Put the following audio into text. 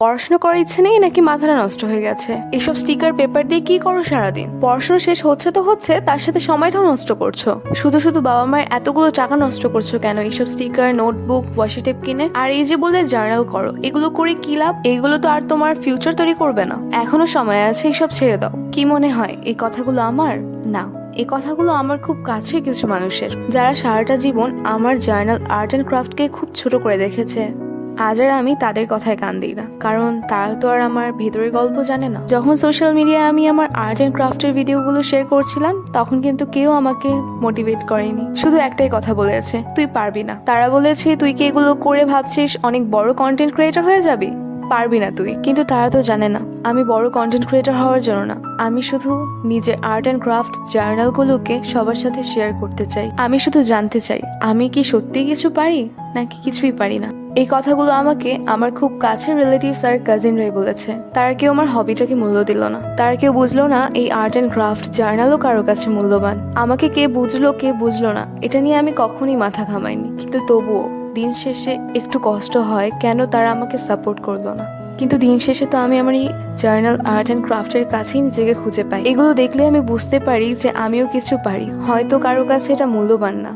পড়াশোনা করার ইচ্ছে নেই নাকি মাথাটা নষ্ট হয়ে গেছে? এসব স্টিকার পেপার দিয়ে কি করো সারাদিন? পড়াশোনা শেষ হচ্ছে তো হচ্ছে, তার সাথে সময়টাও নষ্ট করছো। শুধু শুধু বাবা মায়ের এতগুলো টাকা নষ্ট করছো কেন এইসব স্টিকার, নোটবুক, ওয়াশি টেপ কিনে? আর এই যে বলে জার্নাল করো, এগুলো করে কি লাভ? এগুলো তো আর তোমার ফিউচার তৈরি করবে না। এখনো সময় আছে, এইসব ছেড়ে দাও। কি মনে হয় এই কথাগুলো আমার? না, এই কথাগুলো আমার খুব কাছের কিছু মানুষের, যারা সারাটা জীবন আমার জার্নাল, আর্ট অ্যান্ড ক্রাফটকে খুব ছোট করে দেখেছে। আজ আর আমি তাদের কথায় কান দিই না, কারণ তারা তো আর আমার ভেতরের গল্প জানে না। যখন সোশ্যাল মিডিয়ায় আমি আমার আর্ট অ্যান্ড ক্রাফটের ভিডিওগুলো শেয়ার করছিলাম, তখন কিন্তু কেউ আমাকে মোটিভেট করেনি। শুধু একটাই কথা বলেছে, তুই পারবি না। তারা বলেছে, তুই কি এগুলো করে ভাবছিস অনেক বড় কন্টেন্ট ক্রিয়েটর হয়ে যাবি? পারবি না তুই। কিন্তু তারা তো জানে না আমি বড় কন্টেন্ট ক্রিয়েটর হওয়ার জন্য না, আমি শুধু নিজের আর্ট অ্যান্ড ক্রাফট জার্নালগুলোকে সবার সাথে শেয়ার করতে চাই। আমি শুধু জানতে চাই আমি কি সত্যি কিছু পারি নাকি কিছুই পারি না। এই কথাগুলো আমাকে আমার খুব কাছের রিলেটিভস আর কাজিনরাই বলেছে। তারা কেউ আমার হবিটাকে মূল্য দিল না, তারা কেউ বুঝলো না এই আর্ট অ্যান্ড ক্রাফট জার্নালও কারো কাছে মূল্যবান। আমাকে কে বুঝলো কে বুঝলো না এটা নিয়ে আমি কখনই মাথা ঘামাইনি, কিন্তু তবুও দিন শেষে একটু কষ্ট হয় কেন তারা আমাকে সাপোর্ট করলো না। কিন্তু দিন শেষে তো আমি আমার এই জার্নাল, আর্ট অ্যান্ড ক্রাফটের কাছেই নিজেকে খুঁজে পাই। এগুলো দেখলে আমি বুঝতে পারি যে আমিও কিছু পারি, হয়তো কারো কাছে এটা মূল্যবান না।